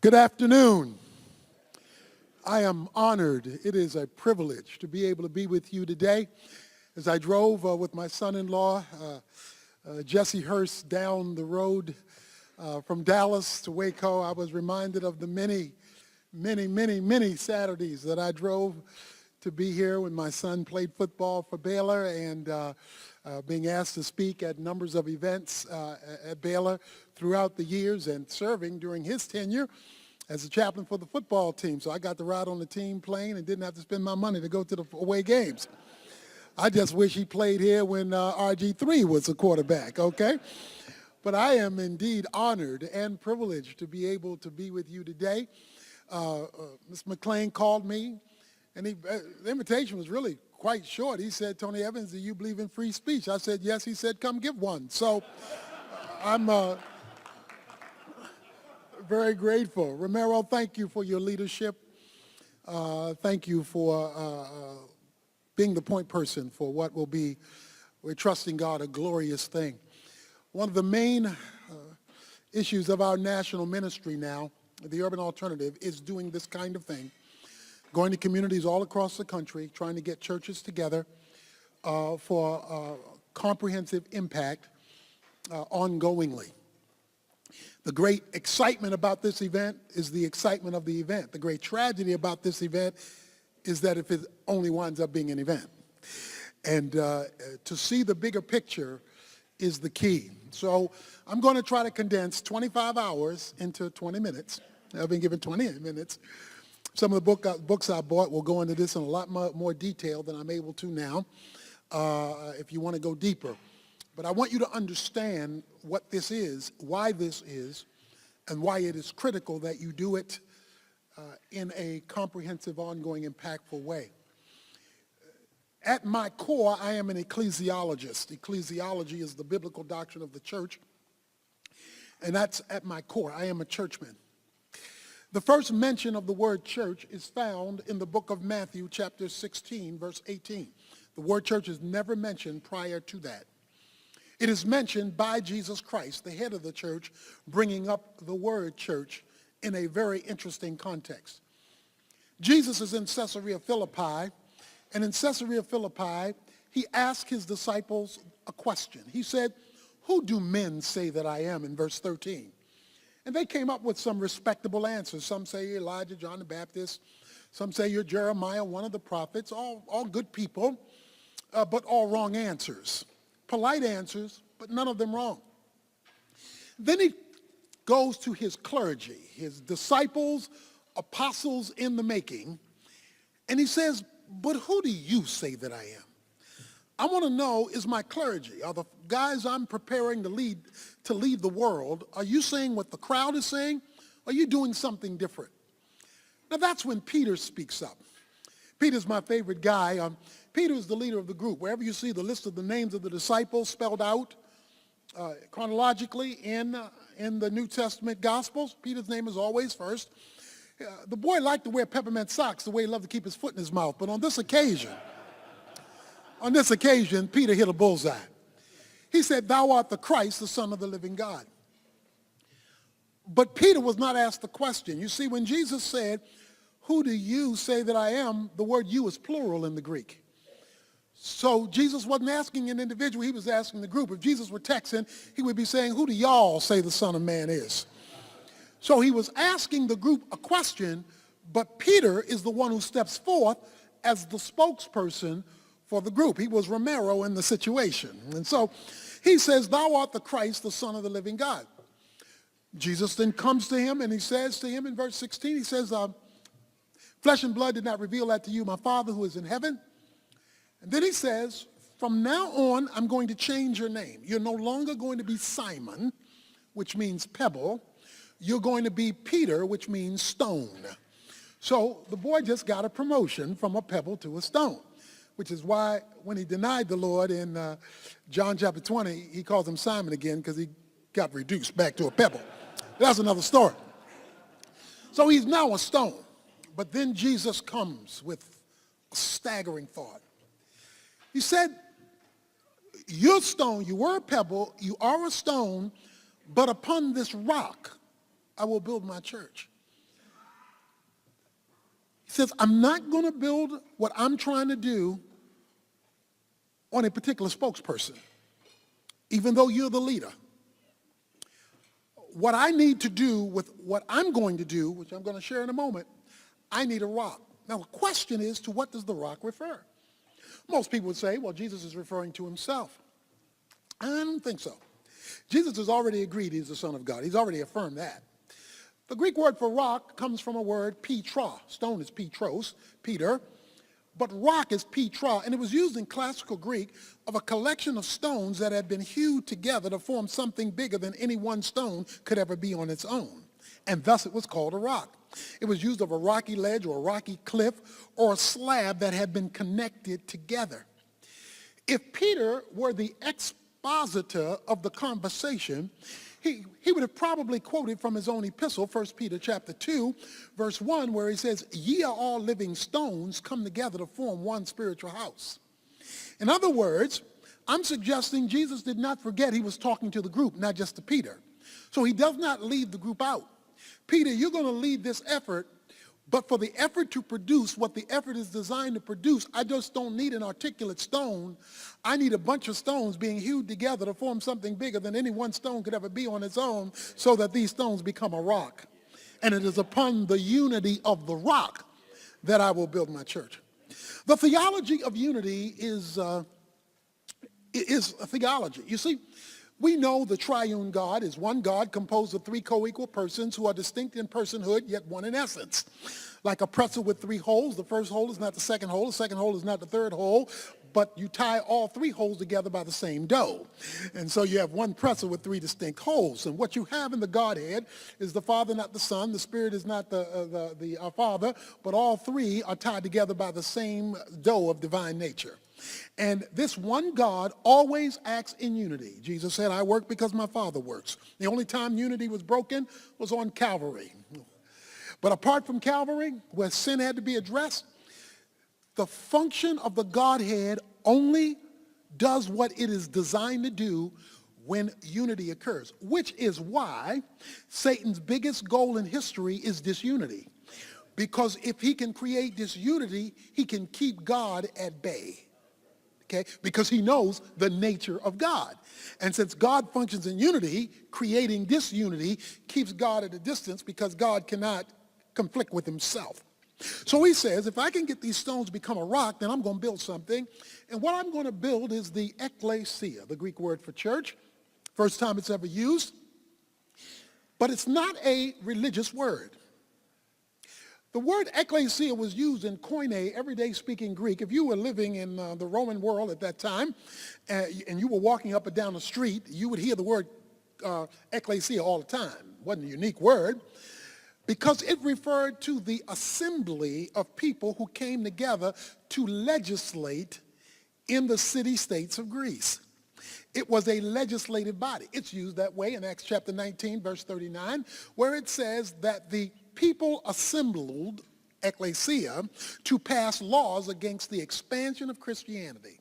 Good afternoon. I am honored. It is a privilege to be able to be with you today. As I drove with my son-in-law, Jesse Hurst, down the road from Dallas to Waco, I was reminded of the many Saturdays that I drove to be here when my son played football for Baylor and being asked to speak at numbers of events at Baylor throughout the years and serving during his tenure as a chaplain for the football team. So I got to ride on the team plane and didn't have to spend my money to go to the away games. I just wish he played here when RG3 was a quarterback, okay? But I am indeed honored and privileged to be able to be with you today. Ms. McClain called me, and the invitation was really quite short. He said, "Tony Evans, do you believe in free speech?" I said, "Yes." He said, "Come give one." So I'm very grateful. Romero, thank you for your leadership. Thank you for being the point person for what will be, we're trusting God, a glorious thing. One of the main issues of our national ministry now, the Urban Alternative, is doing this kind of thing, going to communities all across the country, trying to get churches together for comprehensive impact ongoingly. The great excitement about this event is the excitement of the event. The great tragedy about this event is that if it only winds up being an event. And to see the bigger picture is the key. So I'm going to try to condense 25 hours into 20 minutes. I've been given 20 minutes. Some of the books I bought will go into this in a lot more detail than I'm able to now, if you want to go deeper. But I want you to understand what this is, why this is, and why it is critical that you do it in a comprehensive, ongoing, impactful way. At my core, I am an ecclesiologist. Ecclesiology is the biblical doctrine of the church, and that's at my core. I am a churchman. The first mention of the word church is found in the book of Matthew, chapter 16, verse 18. The word church is never mentioned prior to that. It is mentioned by Jesus Christ, the head of the church, bringing up the word church in a very interesting context. Jesus is in Caesarea Philippi, and in Caesarea Philippi, he asked his disciples a question. He said, "Who do men say that I am?" in verse 13. And they came up with some respectable answers. Some say Elijah, John the Baptist. Some say you're Jeremiah, one of the prophets. All good people, but all wrong answers. Polite answers, but none of them wrong. Then he goes to his clergy, his disciples, apostles in the making, and he says, "But who do you say that I am?" I want to know, is my clergy, are the guys I'm preparing to lead the world, are you saying what the crowd is saying? Or are you doing something different? Now that's when Peter speaks up. Peter's my favorite guy. Peter is the leader of the group. Wherever you see the list of the names of the disciples spelled out chronologically in the New Testament Gospels, Peter's name is always first. The boy liked to wear peppermint socks the way he loved to keep his foot in his mouth, but on this occasion, Peter hit a bullseye. He said, "Thou art the Christ, the Son of the living God." But Peter was not asked the question. You see, when Jesus said, "Who do you say that I am?" the word "you" is plural in the Greek. So Jesus wasn't asking an individual, he was asking the group. If Jesus were texting, he would be saying, "Who do y'all say the Son of Man is?" So he was asking the group a question, but Peter is the one who steps forth as the spokesperson for the group. He was Romero in the situation. And so he says, "Thou art the Christ, the Son of the living God." Jesus then comes to him and he says to him in verse 16, he says, "Flesh and blood did not reveal that to you, my Father who is in heaven." And then he says, "From now on, I'm going to change your name. You're no longer going to be Simon, which means pebble. You're going to be Peter, which means stone." So the boy just got a promotion from a pebble to a stone, which is why when he denied the Lord in John chapter 20, he calls him Simon again because he got reduced back to a pebble. That's another story. So he's now a stone. But then Jesus comes with a staggering thought. He said, "You're stone, you were a pebble, you are a stone, but upon this rock I will build my church." He says, I'm not going to build what I'm trying to do on a particular spokesperson, even though you're the leader. What I need to do with what I'm going to do, which I'm going to share in a moment, I need a rock. Now, the question is, to what does the rock refer? Most people would say, well, Jesus is referring to himself. I don't think so. Jesus has already agreed he's the Son of God. He's already affirmed that. The Greek word for rock comes from a word petra. Stone is petros, Peter, but rock is petra, and it was used in classical Greek of a collection of stones that had been hewed together to form something bigger than any one stone could ever be on its own, and thus it was called a rock. It was used of a rocky ledge or a rocky cliff or a slab that had been connected together. If Peter were the expositor of the conversation, he would have probably quoted from his own epistle, 1 Peter chapter 2, verse 1, where he says, ye are all living stones come together to form one spiritual house. In other words, I'm suggesting Jesus did not forget he was talking to the group, not just to Peter. So he does not leave the group out. Peter, you're going to lead this effort, but for the effort to produce what the effort is designed to produce, I just don't need an articulate stone. I need a bunch of stones being hewed together to form something bigger than any one stone could ever be on its own, so that these stones become a rock. And it is upon the unity of the rock that I will build my church. The theology of unity is a theology. You see, we know the triune God is one God composed of three co-equal persons who are distinct in personhood, yet one in essence. Like a pretzel with three holes, the first hole is not the second hole is not the third hole, but you tie all three holes together by the same dough. And so you have one pretzel with three distinct holes. And what you have in the Godhead is the Father, not the Son. The Spirit is not the Father, but all three are tied together by the same dough of divine nature. And this one God always acts in unity. Jesus said, I work because my Father works. The only time unity was broken was on Calvary. But apart from Calvary, where sin had to be addressed, the function of the Godhead only does what it is designed to do when unity occurs, which is why Satan's biggest goal in history is disunity. Because if he can create disunity, he can keep God at bay. Okay? Because he knows the nature of God. And since God functions in unity, creating disunity keeps God at a distance because God cannot conflict with himself. So he says, if I can get these stones to become a rock, then I'm going to build something. And what I'm going to build is the ecclesia, the Greek word for church. First time it's ever used. But it's not a religious word. The word ecclesia was used in koine, everyday speaking Greek. If you were living in the Roman world at that time, and you were walking up and down the street, you would hear the word ecclesia all the time. It wasn't a unique word, because it referred to the assembly of people who came together to legislate in the city-states of Greece. It was a legislative body. It's used that way in Acts chapter 19, verse 39, where it says that the people assembled, ecclesia, to pass laws against the expansion of Christianity.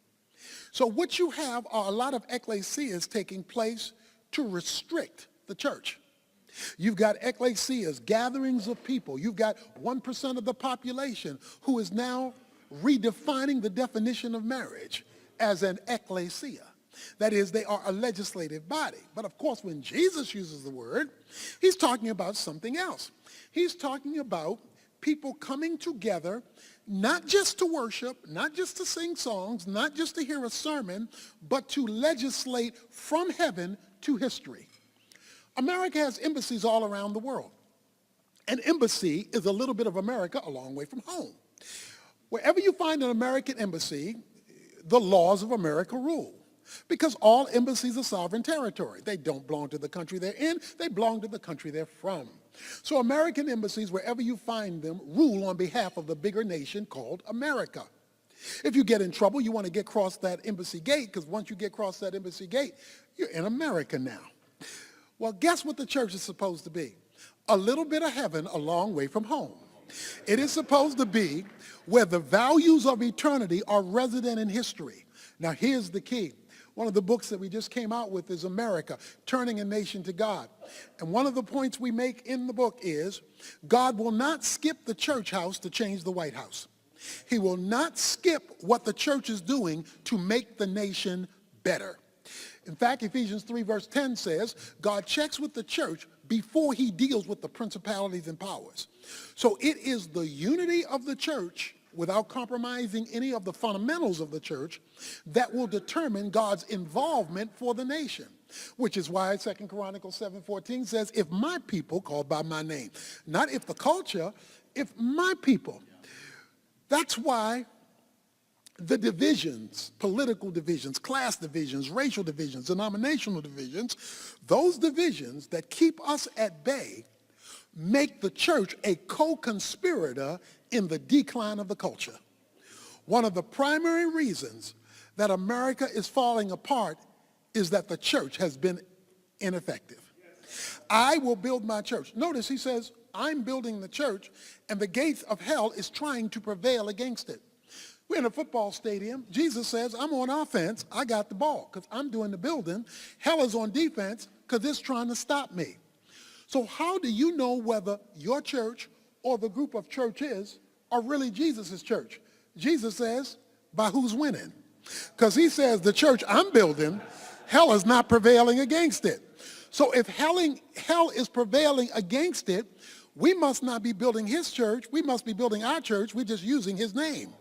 So what you have are a lot of ecclesias taking place to restrict the church. You've got ecclesias, gatherings of people. You've got 1% of the population who is now redefining the definition of marriage as an ecclesia. That is, they are a legislative body. But of course, when Jesus uses the word, he's talking about something else. He's talking about people coming together, not just to worship, not just to sing songs, not just to hear a sermon, but to legislate from heaven to history. America has embassies all around the world. An embassy is a little bit of America a long way from home. Wherever you find an American embassy, the laws of America rule. Because all embassies are sovereign territory. They don't belong to the country they're in. They belong to the country they're from. So American embassies, wherever you find them, rule on behalf of the bigger nation called America. If you get in trouble, you want to get across that embassy gate, because once you get across that embassy gate, you're in America now. Well, guess what the church is supposed to be? A little bit of heaven a long way from home. It is supposed to be where the values of eternity are resident in history. Now, here's the key. One of the books that we just came out with is America, Turning a Nation to God. And one of the points we make in the book is God will not skip the church house to change the White House. He will not skip what the church is doing to make the nation better. In fact, Ephesians 3 verse 10 says, God checks with the church before he deals with the principalities and powers. So it is the unity of the church without compromising any of the fundamentals of the church that will determine God's involvement for the nation. Which is why 2 Chronicles 7:14 says, if my people, called by my name, not if the culture, if my people. That's why the divisions, political divisions, class divisions, racial divisions, denominational divisions, those divisions that keep us at bay make the church a co-conspirator in the decline of the culture. One of the primary reasons that America is falling apart is that the church has been ineffective. I will build my church. Notice he says, I'm building the church, and the gates of hell is trying to prevail against it. We're in a football stadium. Jesus says, I'm on offense. I got the ball because I'm doing the building. Hell is on defense because it's trying to stop me. So how do you know whether your church or the group of churches are really Jesus' church? Jesus says, by who's winning? Because he says the church I'm building, hell is not prevailing against it. So if hell is prevailing against it, we must not be building his church. We must be building our church. We're just using his name.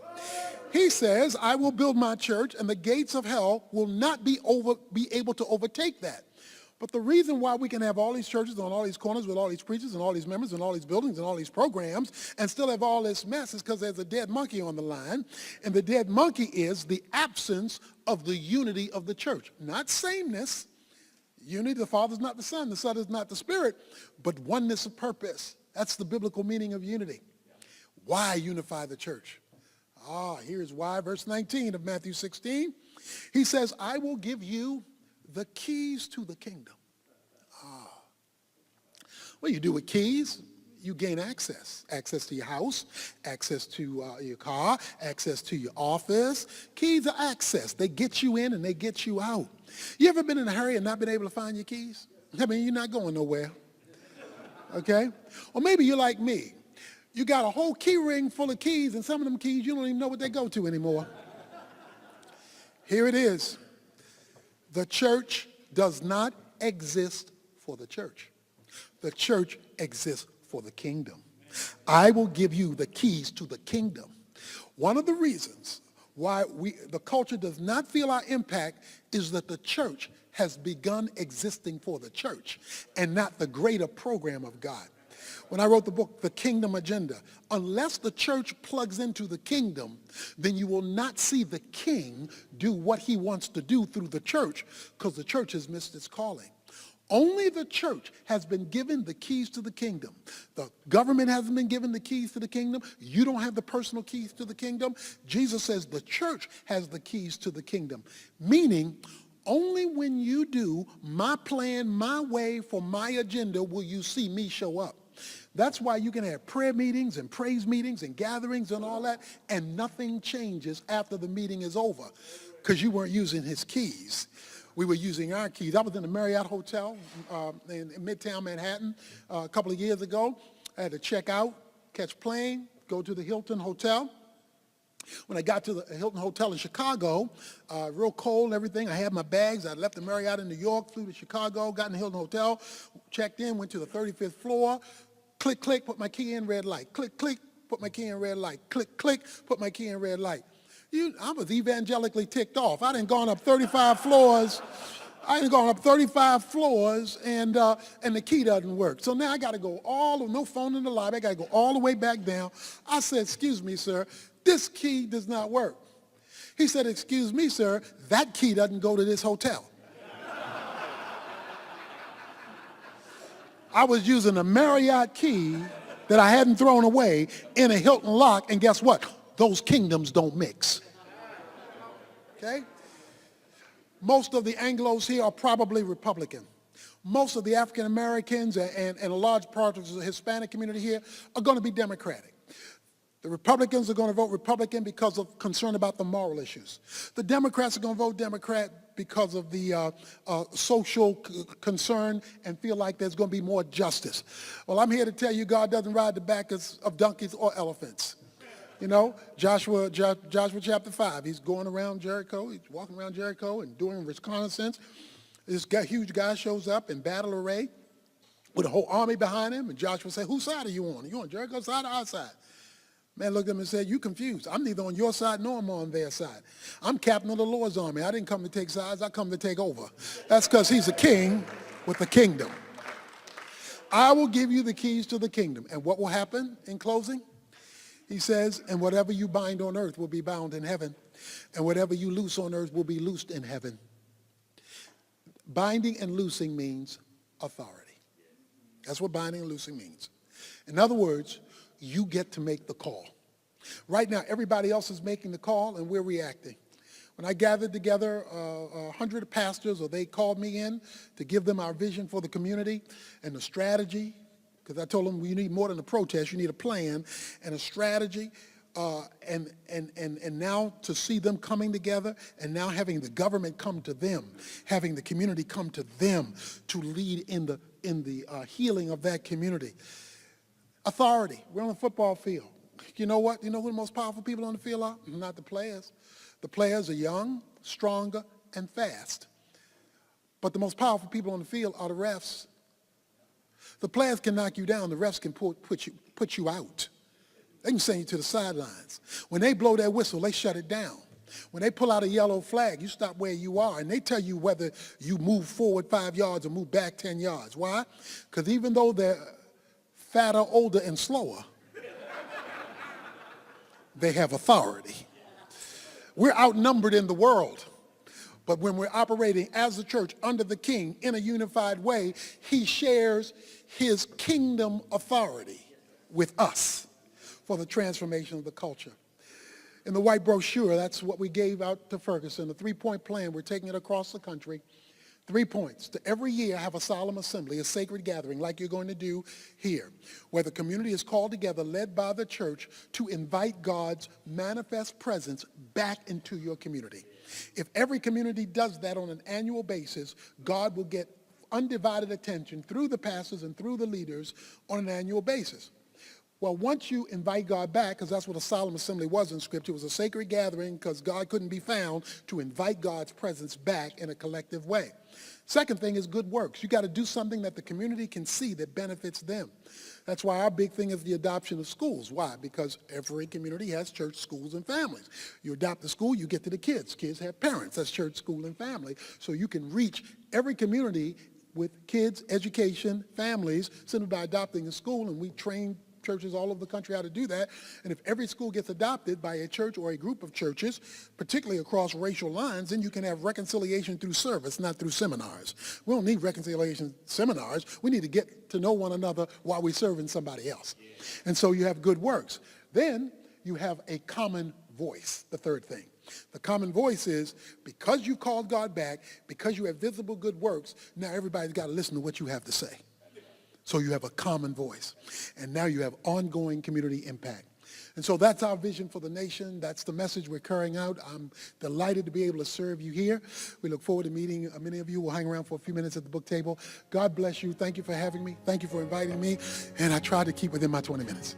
He says, I will build my church, and the gates of hell will not be able to overtake that. But the reason why we can have all these churches on all these corners with all these preachers and all these members and all these buildings and all these programs and still have all this mess is because there's a dead monkey on the line. And the dead monkey is the absence of the unity of the church. Not sameness. Unity, the Father is not the Son is not the Spirit, but oneness of purpose. That's the biblical meaning of unity. Why unify the church? Here's why. Verse 19 of Matthew 16. He says, I will give you the keys to the kingdom. What do you do with keys? You gain access. Access to your house, access to your car, access to your office. Keys are access. They get you in and they get you out. You ever been in a hurry and not been able to find your keys? I mean, you're not going nowhere. Okay? Or maybe you're like me. You got a whole key ring full of keys, and some of them keys, you don't even know what they go to anymore. Here it is. The church does not exist for the church. The church exists for the kingdom. I will give you the keys to the kingdom. One of the reasons why the culture does not feel our impact is that the church has begun existing for the church and not the greater program of God. When I wrote the book, The Kingdom Agenda, unless the church plugs into the kingdom, then you will not see the king do what he wants to do through the church because the church has missed its calling. Only the church has been given the keys to the kingdom. The government hasn't been given the keys to the kingdom. You don't have the personal keys to the kingdom. Jesus says the church has the keys to the kingdom, meaning only when you do my plan, my way, for my agenda will you see me show up. That's why you can have prayer meetings and praise meetings and gatherings and all that, and nothing changes after the meeting is over because you weren't using his keys. We were using our keys. I was in the Marriott Hotel in Midtown Manhattan a couple of years ago. I had to check out, catch plane, go to the Hilton Hotel. When I got to the Hilton Hotel in Chicago, real cold and everything, I had my bags. I left the Marriott in New York, flew to Chicago, got in the Hilton Hotel, checked in, went to the 35th floor, click, click, put my key in, red light. Click, click, put my key in, red light. Click, click, put my key in, red light. I was evangelically ticked off. I done gone up 35 floors. and the key doesn't work. So now I got to go no phone in the lobby. I got to go all the way back down. I said, excuse me, sir, this key does not work. He said, excuse me, sir, that key doesn't go to this hotel. I was using a Marriott key that I hadn't thrown away in a Hilton lock, and guess what? Those kingdoms don't mix. Okay? Most of the Anglos here are probably Republican. Most of the African Americans and a large part of the Hispanic community here are going to be Democratic. The Republicans are going to vote Republican because of concern about the moral issues. The Democrats are going to vote Democrat because of the social concern and feel like there's going to be more justice. Well, I'm here to tell you God doesn't ride the back of donkeys or elephants. You know, Joshua chapter 5, he's going around Jericho, he's walking around Jericho and doing reconnaissance. This huge guy shows up in battle array with a whole army behind him, and Joshua said, whose side are you on? Are you on Jericho's side or our side? Man looked at him and said, you confused. I'm neither on your side nor I'm on their side. I'm captain of the Lord's army. I didn't come to take sides, I come to take over. That's because he's a king with a kingdom. I will give you the keys to the kingdom. And what will happen in closing? He says, and whatever you bind on earth will be bound in heaven, and whatever you loose on earth will be loosed in heaven. Binding and loosing means authority. That's what binding and loosing means. In other words, you get to make the call. Right now, everybody else is making the call, and we're reacting. When I gathered together 100 pastors, or they called me in to give them our vision for the community and the strategy, because I told them you need more than a protest, you need a plan and a strategy, and now to see them coming together, and now having the government come to them, having the community come to them to lead in the healing of that community. Authority. We're on the football field. You know what? You know who the most powerful people on the field are? Not the players. The players are young, stronger, and fast. But the most powerful people on the field are the refs. The players can knock you down. The refs can put you out. They can send you to the sidelines. When they blow their whistle, they shut it down. When they pull out a yellow flag, you stop where you are, and they tell you whether you move forward 5 yards or move back 10 yards. Why? Because even though they're fatter, older, and slower, they have authority. We're outnumbered in the world. But when we're operating as a church under the king in a unified way, he shares his kingdom authority with us for the transformation of the culture. In the white brochure, that's what we gave out to Ferguson, a 3-point plan. We're taking it across the country. 3 points. To every year have a solemn assembly, a sacred gathering like you're going to do here, where the community is called together, led by the church, to invite God's manifest presence back into your community. If every community does that on an annual basis, God will get undivided attention through the pastors and through the leaders on an annual basis. Well, once you invite God back, because that's what a solemn assembly was in Scripture, it was a sacred gathering because God couldn't be found, to invite God's presence back in a collective way. Second thing is good works. You got to do something that the community can see that benefits them. That's why our big thing is the adoption of schools. Why? Because every community has church, schools, and families. You adopt the school, you get to the kids. Kids have parents. That's church, school, and family. So you can reach every community with kids, education, families, simply by adopting a school, and we train churches all over the country how to do that. And if every school gets adopted by a church or a group of churches, particularly across racial lines, then you can have reconciliation through service, not through seminars. We don't need reconciliation seminars. We need to get to know one another while we're serving somebody else. And so you have good works. Then you have a common voice, the third thing. The common voice is, because you called God back, because you have visible good works, now everybody's got to listen to what you have to say. So you have a common voice. And now you have ongoing community impact. And so that's our vision for the nation. That's the message we're carrying out. I'm delighted to be able to serve you here. We look forward to meeting many of you. We'll hang around for a few minutes at the book table. God bless you. Thank you for having me. Thank you for inviting me. And I tried to keep within my 20 minutes.